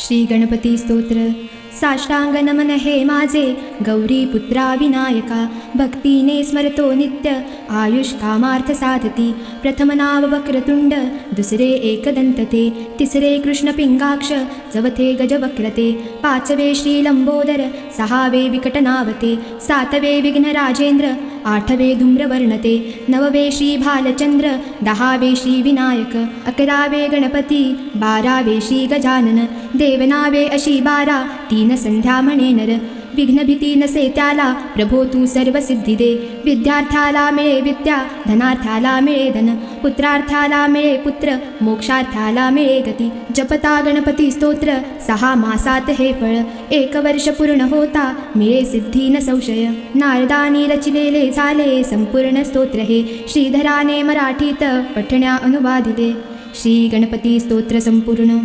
श्री गणपती स्तोत्र. साष्टांग नमन हे माझे गौरी पुत्रा विनायका, भक्तीने स्मरतो नित्य आयुष कामार्थ साधती. प्रथम नाव वक्रतुंड, दुसरे एकदंतते, तिसरे कृष्ण पिंगाक्ष, चवथे गजवक्रते, पाचवे श्री लंबोदर, सहावे विकटनावते, सातवे विघ्न राजेंद्र, आठवे धूम्रवर्णते, नववे श्री भालचंद्र, दहावे श्री विनायक, अकरावे गणपती, बारावे श्री गजानन, देवनावे अशी बारा, तीन संध्या म्हणे नर. विघ्न भीती नसे त्याला, प्रभो तू सर्व सिद्धी दे. विद्यार्थ्याला मिळे विद्या, धनार्थ्याला मिळे धन, पुत्रार्थ्याला मिळे पुत्र, मोक्षार्थ्याला मिळे गती. जपता गणपती स्तोत्र, 6 मासात हे फळ, 1 वर्ष पूर्ण होता मिळे सिद्धी न संशय. नारदानी रचिलेले झाले संपूर्ण स्तोत्र हे, श्रीधराने मराठीत पठण्या अनुवादिले. श्री गणपती स्तोत्र संपूर्ण.